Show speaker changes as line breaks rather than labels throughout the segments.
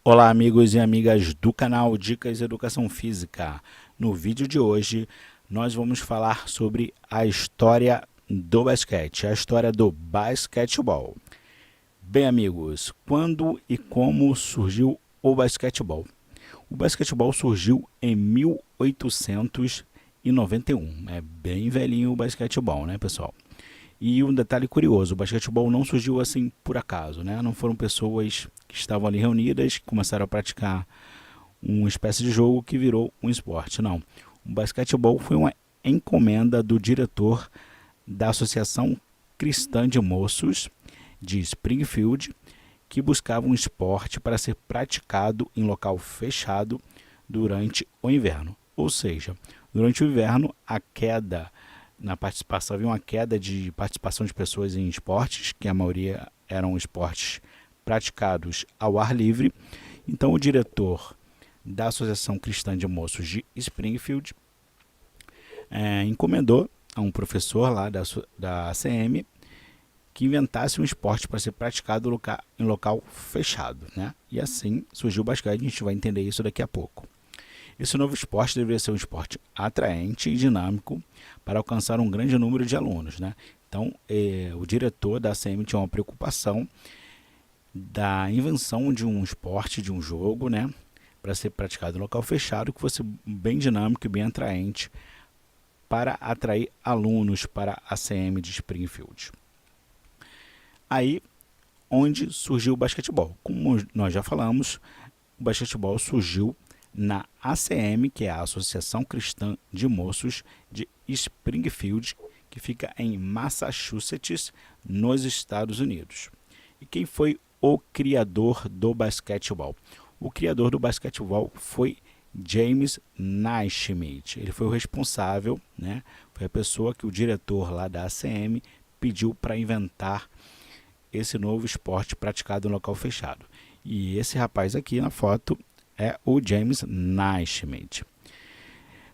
Olá, amigos e amigas do canal Dicas Educação Física. No vídeo de hoje, nós vamos falar sobre a história do basquete, a história do basquetebol. Bem, amigos, quando e como surgiu o basquetebol? O basquetebol surgiu em 1891. É bem velhinho o basquetebol, né, pessoal? E um detalhe curioso, o basquetebol não surgiu assim por acaso, né? Não foram pessoas que estavam ali reunidas que começaram a praticar uma espécie de jogo que virou um esporte, não. O basquetebol foi uma encomenda do diretor da Associação Cristã de Moços de Springfield, que buscava um esporte para ser praticado em local fechado durante o inverno. Ou seja, durante o inverno, a queda na participação, havia uma queda de participação de pessoas em esportes, que a maioria eram esportes praticados ao ar livre. Então, o diretor da Associação Cristã de Moços de Springfield encomendou a um professor lá da ACM que inventasse um esporte para ser praticado em local fechado, né? E assim surgiu o basquete, a gente vai entender isso daqui a pouco. Esse novo esporte deveria ser um esporte atraente e dinâmico para alcançar um grande número de alunos, né? Então, o diretor da ACM tinha uma preocupação da invenção de um esporte, de um jogo, né? Para ser praticado em local fechado, que fosse bem dinâmico e bem atraente para atrair alunos para a ACM de Springfield. Aí, onde surgiu o basquetebol? Como nós já falamos, o basquetebol surgiu na ACM, que é a Associação Cristã de Moços de Springfield, que fica em Massachusetts, nos Estados Unidos. E quem foi o criador do basquetebol? O criador do basquetebol foi James Naismith. Ele foi o responsável, né? Foi a pessoa que o diretor lá da ACM pediu para inventar esse novo esporte praticado em local fechado. E esse rapaz aqui na foto é o James Naismith.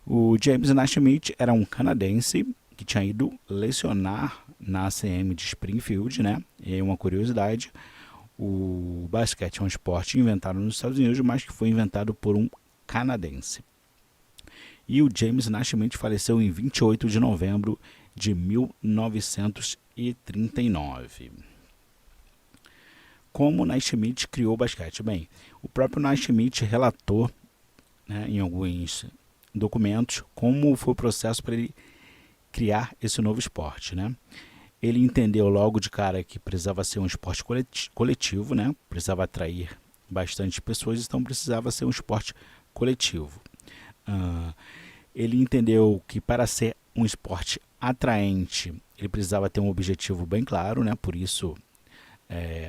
O James Naismith era um canadense que tinha ido lecionar na ACM de Springfield, né? E aí uma curiosidade, o basquete é um esporte inventado nos Estados Unidos, mas que foi inventado por um canadense. E o James Naismith faleceu em 28 de novembro de 1939. Como Naismith criou o basquete? Bem, o próprio Naismith relatou, né, em alguns documentos como foi o processo para ele criar esse novo esporte, né? Ele entendeu logo de cara que precisava ser um esporte coletivo, né? Precisava atrair bastante pessoas, então precisava ser um esporte coletivo. Ele entendeu que para ser um esporte atraente, ele precisava ter um objetivo bem claro, né? Por isso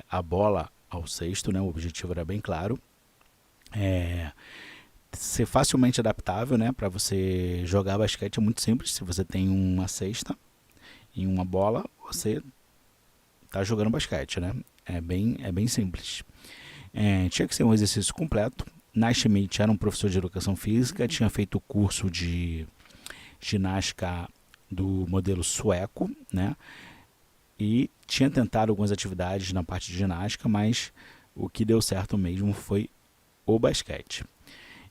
a bola ao cesto, né? O objetivo era bem claro. Ser facilmente adaptável, né? Para você jogar basquete é muito simples. Se você tem uma cesta e uma bola, você está jogando basquete, né? É bem simples. Tinha que ser um exercício completo. Naismith era um professor de educação física, tinha feito o curso de ginástica do modelo sueco, né? E tinha tentado algumas atividades na parte de ginástica, mas o que deu certo mesmo foi o basquete.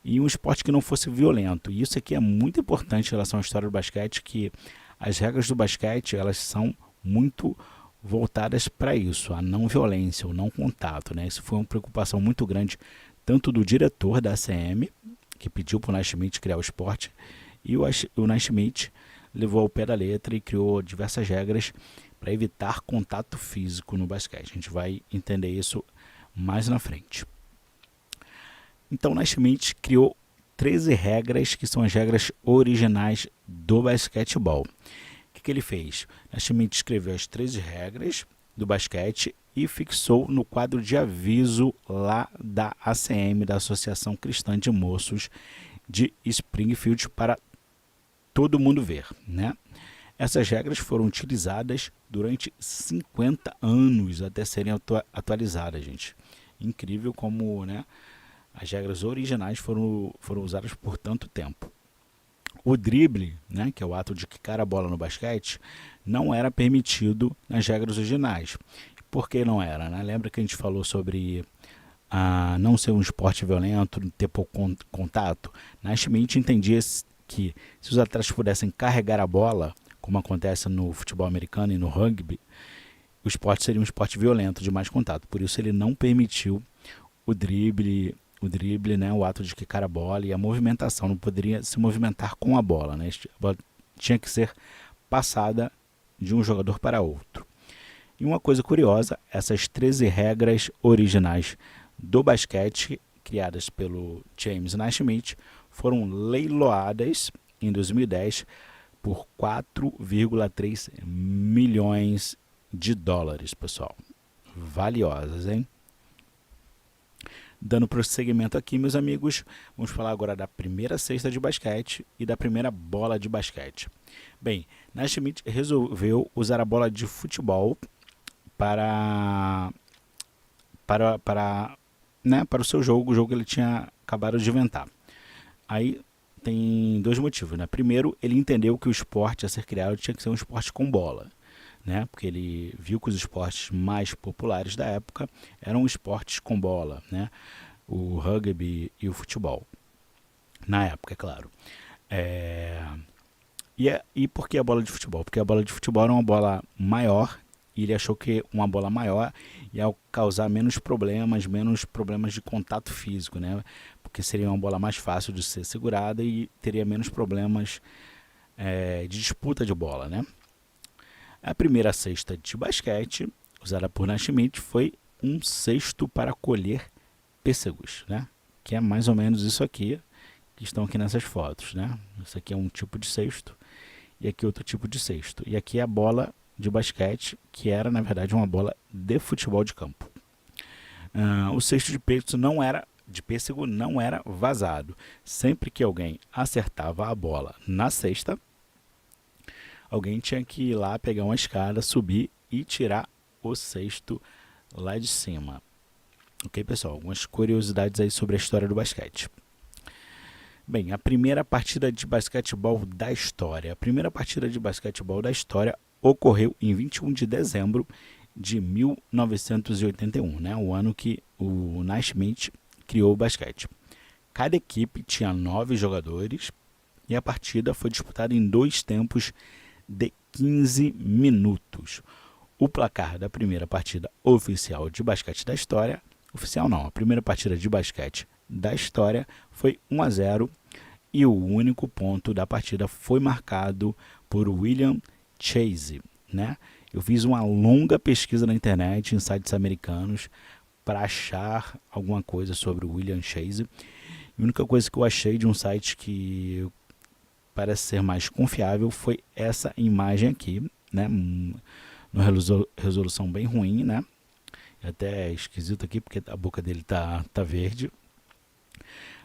E um esporte que não fosse violento. E isso aqui é muito importante em relação à história do basquete, que as regras do basquete elas são muito voltadas para isso, a não violência, o não contato, né? Isso foi uma preocupação muito grande tanto do diretor da ACM, que pediu para o Naismith criar o esporte, e o Naismith levou ao pé da letra e criou diversas regras para evitar contato físico no basquete. A gente vai entender isso mais na frente. Então, Naismith criou 13 regras que são as regras originais do basquetebol. O que ele fez? Naismith escreveu as 13 regras do basquete e fixou no quadro de aviso lá da ACM, da Associação Cristã de Moços de Springfield, para todo mundo ver, né? Essas regras foram utilizadas durante 50 anos até serem atualizadas, gente. Incrível como, né, as regras originais foram usadas por tanto tempo. O drible, né, que é o ato de quicar a bola no basquete, não era permitido nas regras originais. Por que não era? Né? Lembra que a gente falou sobre a não ser um esporte violento, ter pouco contato, Naismith entendia que se os atletas pudessem carregar a bola, como acontece no futebol americano e no rugby, o esporte seria um esporte violento, de mais contato. Por isso ele não permitiu o drible, né, o ato de quicar a bola, e a movimentação, não poderia se movimentar com a bola, né? A bola tinha que ser passada de um jogador para outro. E uma coisa curiosa, essas 13 regras originais do basquete, criadas pelo James Naismith, foram leiloadas em 2010 por 4,3 milhões de dólares, pessoal. Valiosas, hein? Dando prosseguimento aqui, meus amigos, vamos falar agora da primeira cesta de basquete e da primeira bola de basquete. Bem, Naismith resolveu usar a bola de futebol para o seu jogo, o jogo que ele tinha acabado de inventar. Aí tem dois motivos, né? Primeiro, ele entendeu que o esporte a ser criado tinha que ser um esporte com bola, né? Porque ele viu que os esportes mais populares da época eram esportes com bola, né? O rugby e o futebol. Na época, é claro. E por que a bola de futebol? Porque a bola de futebol era uma bola maior, e ele achou que uma bola maior ia causar menos problemas de contato físico, né? Porque seria uma bola mais fácil de ser segurada e teria menos problemas de disputa de bola, né? A primeira cesta de basquete usada por Naismith foi um cesto para colher pêssegos, né? Que é mais ou menos isso aqui, que estão aqui nessas fotos, né? Isso aqui é um tipo de cesto e aqui outro tipo de cesto. E aqui é a bola de basquete, que era na verdade uma bola de futebol de campo. O cesto de pêssego não era vazado. Sempre que alguém acertava a bola na cesta, alguém tinha que ir lá pegar uma escada, subir e tirar o cesto lá de cima. Ok, pessoal? Algumas curiosidades aí sobre a história do basquete. Bem, a primeira partida de basquetebol da história. A primeira partida de basquetebol da história ocorreu em 21 de dezembro de 1981, né? O ano que o Naismith criou o basquete. Cada equipe tinha 9 jogadores e a partida foi disputada em 2 tempos de 15 minutos. O placar da primeira partida oficial de basquete da história, oficial não, a primeira partida de basquete da história foi 1-0 e o único ponto da partida foi marcado por William Chase, né? Eu fiz uma longa pesquisa na internet, em sites americanos, para achar alguma coisa sobre o William Chase. A única coisa que eu achei de um site que parece ser mais confiável foi essa imagem aqui, né? Uma resolução bem ruim, né? É até esquisito aqui porque a boca dele tá verde.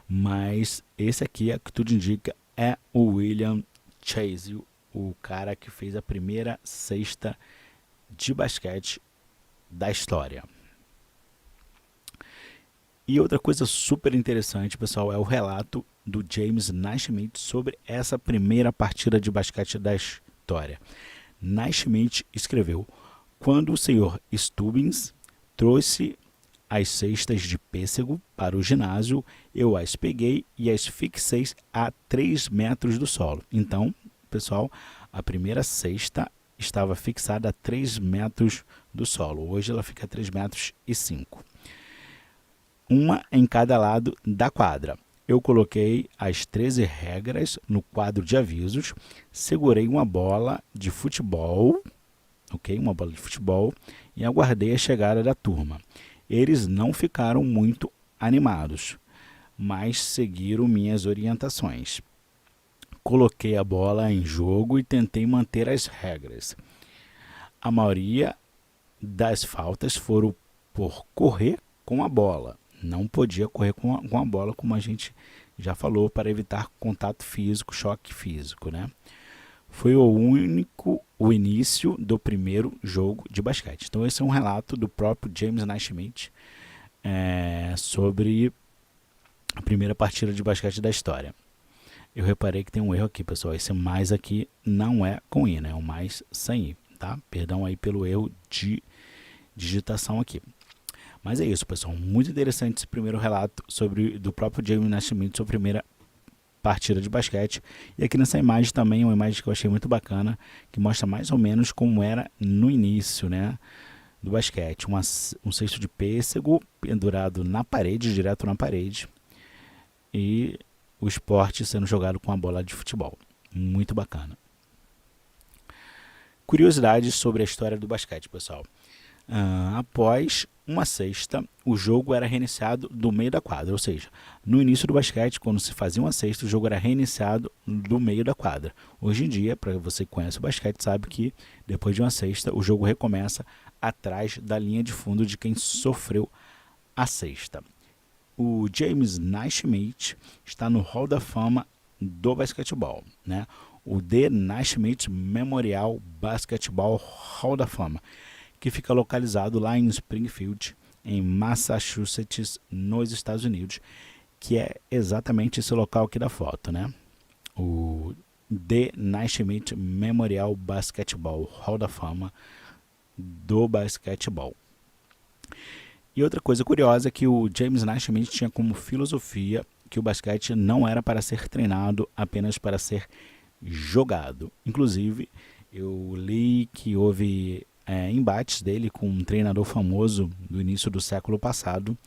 Mas esse aqui, que tudo indica, é o William Chase, o cara que fez a primeira cesta de basquete da história. E outra coisa super interessante, pessoal, é o relato do James Naismith sobre essa primeira partida de basquete da história. Naismith escreveu: quando o Sr. Stubbins trouxe as cestas de pêssego para o ginásio, eu as peguei e as fixei a 3 metros do solo. Então, pessoal, a primeira cesta estava fixada a 3 metros do solo. Hoje ela fica a 3 metros e 5. Uma em cada lado da quadra. Eu coloquei as 13 regras no quadro de avisos, segurei uma bola de futebol, uma bola de futebol, e aguardei a chegada da turma. Eles não ficaram muito animados, mas seguiram minhas orientações. Coloquei a bola em jogo e tentei manter as regras. A maioria das faltas foram por correr com a bola. Não podia correr com a bola, como a gente já falou, para evitar contato físico, choque físico, né? Foi o início do primeiro jogo de basquete. Então esse é um relato do próprio James Naismith sobre a primeira partida de basquete da história. Eu reparei que tem um erro aqui, pessoal. Esse mais aqui não é com I, né? É um mais sem I, tá? Perdão aí pelo erro de digitação aqui. Mas é isso, pessoal. Muito interessante esse primeiro relato do próprio James Naismith, sua primeira partida de basquete. E aqui nessa imagem também, uma imagem que eu achei muito bacana, que mostra mais ou menos como era no início, né, do basquete. Um cesto de pêssego pendurado na parede, direto na parede, e o esporte sendo jogado com a bola de futebol. Muito bacana. Curiosidades sobre a história do basquete, pessoal. Após uma cesta, o jogo era reiniciado do meio da quadra, ou seja, no início do basquete, quando se fazia uma cesta, o jogo era reiniciado do meio da quadra. Hoje em dia, para você que conhece o basquete, sabe que depois de uma cesta, o jogo recomeça atrás da linha de fundo de quem sofreu a cesta. O James Naismith está no Hall da Fama do basquetebol, né? O The Naismith Memorial Basketball Hall da Fama, que fica localizado lá em Springfield, em Massachusetts, nos Estados Unidos, que é exatamente esse local aqui da foto, né? O The Naismith Memorial Basketball Hall da Fama do basquetebol. E outra coisa curiosa é que o James Naismith tinha como filosofia que o basquete não era para ser treinado, apenas para ser jogado. Inclusive, eu li que houve embates dele com um treinador famoso do início do século passado,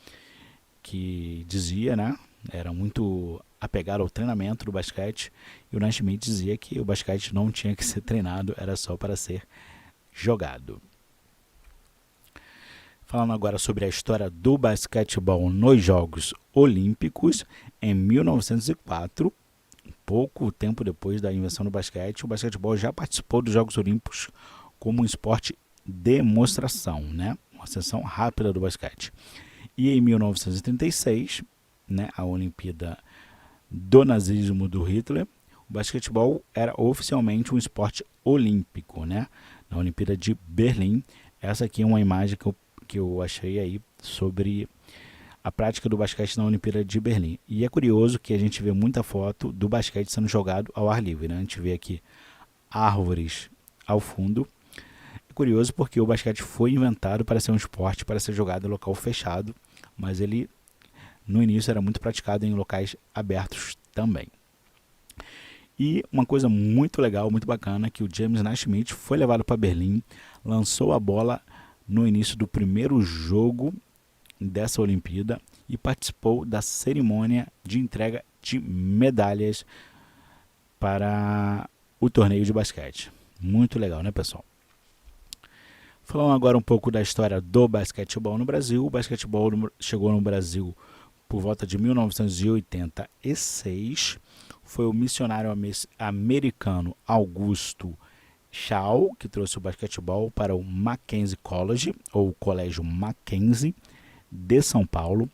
que dizia, né, era muito apegado ao treinamento do basquete, e o Naismith dizia que o basquete não tinha que ser treinado, era só para ser jogado. Falando agora sobre a história do basquetebol nos Jogos Olímpicos, em 1904, pouco tempo depois da invenção do basquete, o basquetebol já participou dos Jogos Olímpicos como um esporte demonstração, né? Uma sessão rápida do basquete. E em 1936, né, a Olimpíada do nazismo do Hitler, o basquetebol era oficialmente um esporte olímpico, né? Na Olimpíada de Berlim. Essa aqui é uma imagem que eu achei aí sobre a prática do basquete na Olimpíada de Berlim. E é curioso que a gente vê muita foto do basquete sendo jogado ao ar livre, né? A gente vê aqui árvores ao fundo. É curioso porque o basquete foi inventado para ser um esporte, para ser jogado em local fechado, mas ele no início era muito praticado em locais abertos também. E uma coisa muito legal, muito bacana, que o James Naismith foi levado para Berlim, lançou a bola no início do primeiro jogo dessa Olimpíada e participou da cerimônia de entrega de medalhas para o torneio de basquete. Muito legal, né, pessoal? Falando agora um pouco da história do basquetebol no Brasil. O basquetebol chegou no Brasil por volta de 1986. Foi o missionário americano Augusto Shaw que trouxe o basquetebol para o Mackenzie College, ou Colégio Mackenzie, de São Paulo.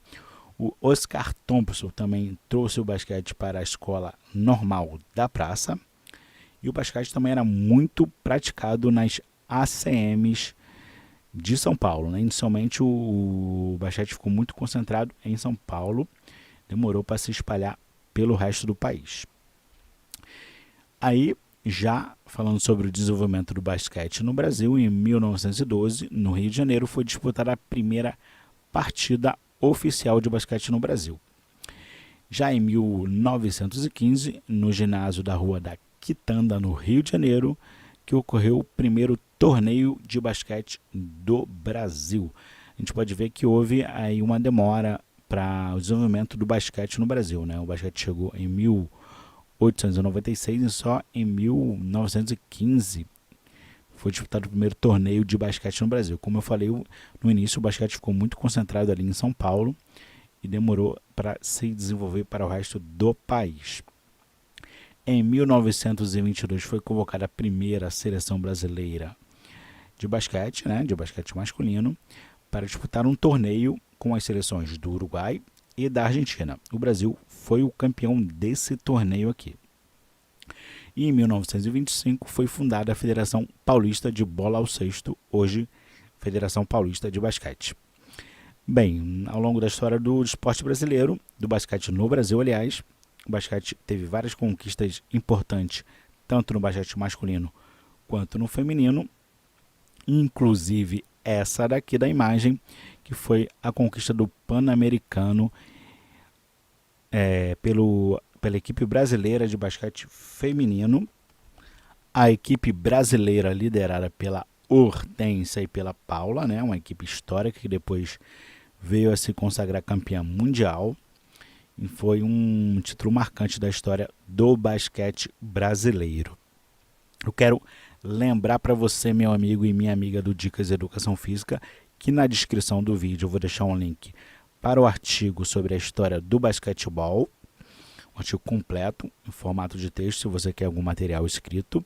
O Oscar Thompson também trouxe o basquete para a Escola Normal da Praça. E o basquete também era muito praticado nas ACMs de São Paulo, né? Inicialmente o basquete ficou muito concentrado em São Paulo, demorou para se espalhar pelo resto do país. Aí, já falando sobre o desenvolvimento do basquete no Brasil, em 1912, no Rio de Janeiro, foi disputada a primeira partida oficial de basquete no Brasil. Já em 1915, no ginásio da Rua da Quitanda, no Rio de Janeiro, que ocorreu o primeiro torneio de basquete do Brasil. A gente pode ver que houve aí uma demora para o desenvolvimento do basquete no Brasil, né? O basquete chegou em 1896 e só em 1915 foi disputado o primeiro torneio de basquete no Brasil. Como eu falei no início, o basquete ficou muito concentrado ali em São Paulo e demorou para se desenvolver para o resto do país. Em 1922 foi convocada a primeira seleção brasileira de basquete, né, de basquete masculino, para disputar um torneio com as seleções do Uruguai e da Argentina. O Brasil foi o campeão desse torneio aqui. E em 1925 foi fundada a Federação Paulista de Bola ao Cesto, hoje Federação Paulista de Basquete. Bem, ao longo da história do esporte brasileiro, do basquete no Brasil, aliás, o basquete teve várias conquistas importantes, tanto no basquete masculino quanto no feminino, inclusive essa daqui da imagem, que foi a conquista do Pan-Americano pela equipe brasileira de basquete feminino. A equipe brasileira liderada pela Hortência e pela Paula, né? Uma equipe histórica que depois veio a se consagrar campeã mundial. E foi um título marcante da história do basquete brasileiro. Eu quero lembrar para você, meu amigo e minha amiga do Dicas Educação Física, que na descrição do vídeo eu vou deixar um link para o artigo sobre a história do basquetebol, um artigo completo, em formato de texto, se você quer algum material escrito.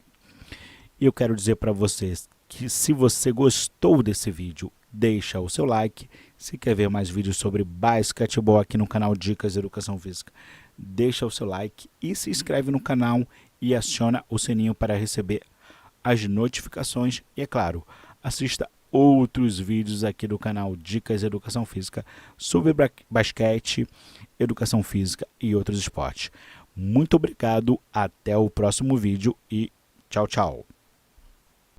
E eu quero dizer para vocês que se você gostou desse vídeo, deixa o seu like. Se quer ver mais vídeos sobre basquetebol aqui no canal Dicas Educação Física, deixa o seu like e se inscreve no canal e aciona o sininho para receber as notificações. E é claro, assista outros vídeos aqui do canal Dicas Educação Física sobre basquete, educação física e outros esportes. Muito obrigado, até o próximo vídeo e tchau, tchau.